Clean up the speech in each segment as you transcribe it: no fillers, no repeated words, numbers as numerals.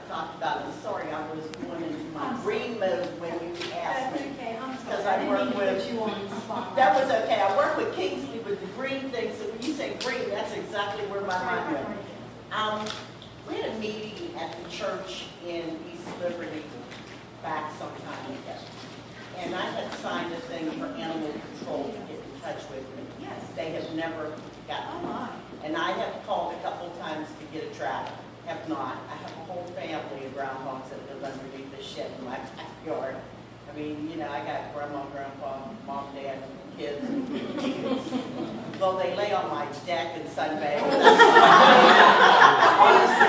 talked about, I'm sorry, I was going into my green mode when you asked That's me. okay, I'm Because sorry. I work didn't mean to with- put you on the spot. That was okay, I work with Kingsley with the green thing, so when you say green, that's exactly where my mind went. We had a meeting at the church in East Liberty back some time ago. And I had signed a thing for animal control to get in touch with me. Yes. They have never Oh, gotten my. And I have called a couple times to get a trap, have not. I have a whole family of groundhogs that live underneath the shed in my backyard. I mean, you know, I got grandma, grandpa, mom, dad, kids. Well, they lay on my deck and sunbathe. Honestly,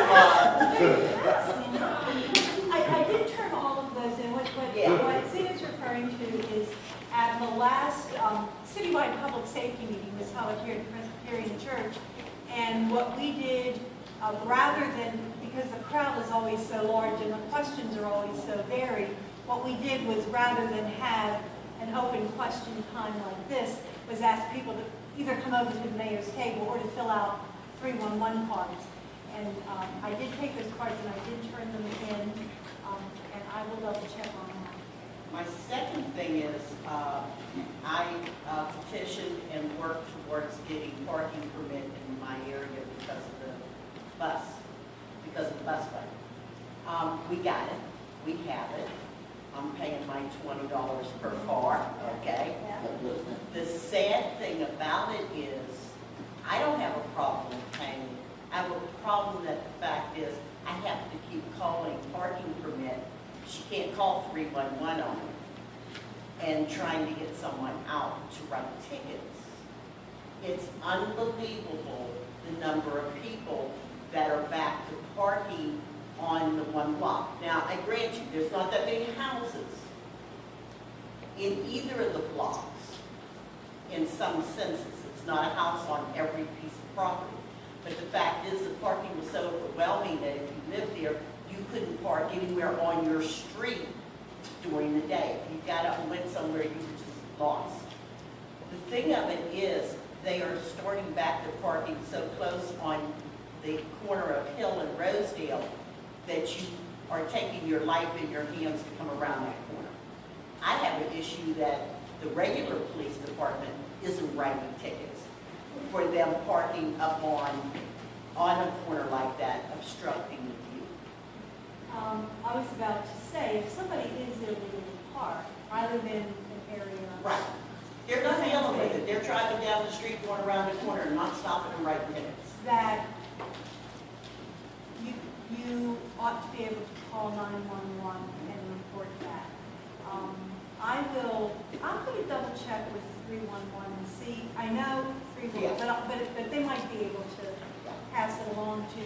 I did turn all of those in. What Zena is referring to is at the last citywide public safety meeting was held here at Presbyterian Church. And what we did, rather than, because the crowd is always so large and the questions are always so varied, what we did was rather than have an open question time like this, was ask people to either come over to the mayor's table or to fill out 311 cards. And I did take those cards and I did turn them in, and I will double check on that. My second thing is, I petitioned and worked towards getting parking permit in my area because of the busway. We got it, we have it. I'm paying my $20 per car, okay? Yeah. The sad thing about it is, I don't have a problem with paying. I have a problem that the fact is, I have to keep calling parking permit. She can't call 311 on it, and trying to get someone out to write tickets. It's unbelievable the number of people that are back to parking on the one block. Now, I grant you, there's not that many houses in either of the blocks. In some senses, it's not a house on every piece of property. But the fact is, the parking was so overwhelming that if you lived there, you couldn't park anywhere on your street during the day. If you got up and went somewhere, you were just lost. The thing of it is, they are starting back to parking so close on the corner of Hill and Rosedale that you are taking your life in your hands to come around that corner. I have an issue that the regular police department isn't writing tickets for them parking up on a corner like that, obstructing the view. I was about to say, if somebody is illegally parked, rather than an area. Right. They're not dealing with it. They're driving down the street, going around the corner, and not stopping and writing tickets. That you ought to be able to call 911 and report that. I'm going to double check with 311 and see. I know 311, but they might be able to pass it along to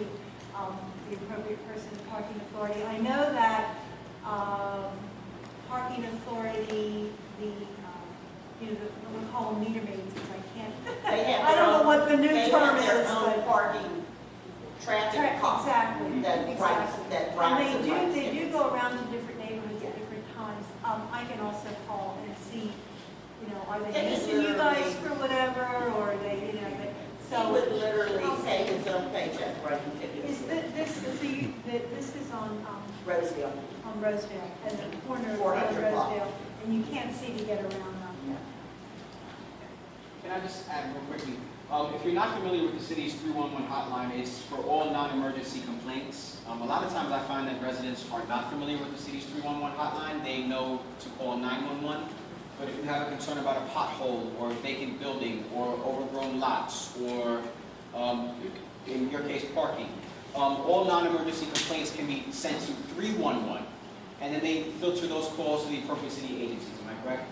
the appropriate person in parking authority. I know that parking authority, we call them meter maids, because I can't. I don't know what the new term They have their is, own but parking traffic cop exactly. that writes And writes they do tickets. go around to different neighborhoods at different times. I can also call and see, are they They missing you literally- guys for whatever, or are they, He would literally pay his own paycheck writing tickets. This is on Rosedale. Rosedale, at the corner of 400 block. Rosedale, and you can't see to get around them. Can I just add real quickly? If you're not familiar with the city's 311 hotline, it's for all non-emergency complaints. A lot of times I find that residents are not familiar with the city's 311 hotline. They know to call 911. But if you have a concern about a pothole or a vacant building or overgrown lots or, in your case, parking, all non-emergency complaints can be sent to 311. And then they filter those calls to the appropriate city agencies. Am I correct?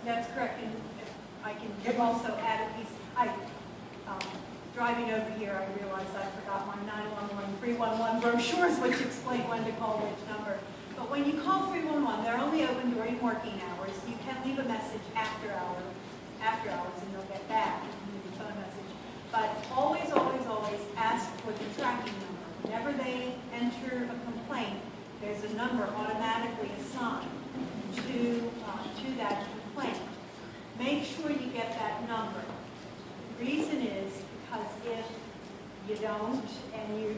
That's correct, and if I can also add a piece. Driving over here, I realized I forgot my 911, 311 brochures, which explain when to call which number. But when you call 311, they're only open during working hours. You can leave a message after hours, and they'll get back. You can leave a phone message. But always, always, always ask for the tracking number. Whenever they enter a complaint, there's a number automatically assigned to that complaint. Make sure you get that number. The reason is because if you don't, and your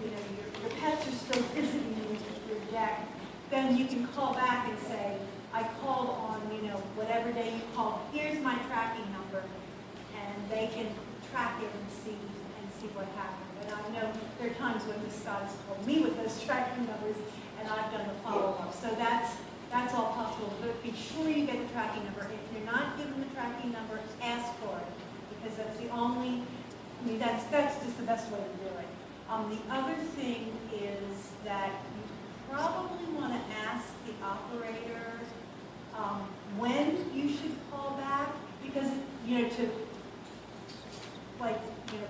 pets are still visiting you then you can call back and say, I called on, whatever day you called, here's my tracking number, and they can track it and see what happened. And I know there are times when Ms. Scott has told me with those tracking numbers, and I've done the follow-up. So that's all possible, but be sure you get the tracking number. If you're not given the tracking number, ask for it, because that's the only, that's just the best way to do it. The other thing is that you probably want to ask the operator when you should call back, because,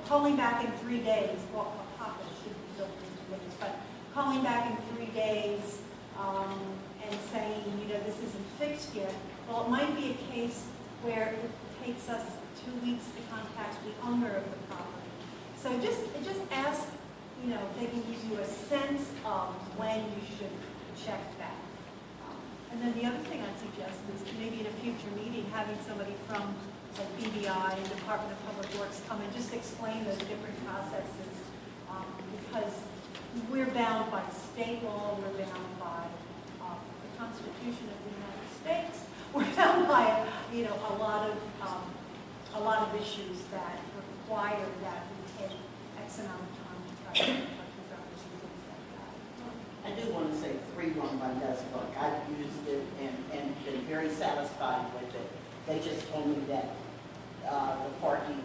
calling back in 3 days, well, Papa should be built in 3 days, but calling back in 3 days and saying, this isn't fixed yet, well, it might be a case where it takes us 2 weeks to contact the owner of the property. So just ask, they can give you a sense of when you should check that. And then the other thing I'd suggest is maybe in a future meeting, having somebody from like BVI and Department of Public Works come and just explain those different processes, because we're bound by state law, we're bound by the Constitution of the United States, we're bound by a lot of issues that require that we take X amount of time to try to collect records and things like that. I do want to say 311 does work. I've used it and been very satisfied with it. They just told me that the parking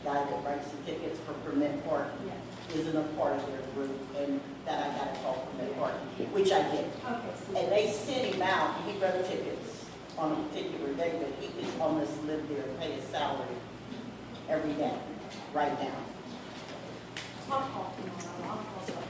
guy that writes the tickets for permit parking isn't a part of their group, and that I got to call permit parking, which I did. Okay, so And they sent him out, he wrote tickets on a particular day, but he could almost live there and pay his salary every day, right now. I'll call tomorrow. I'll call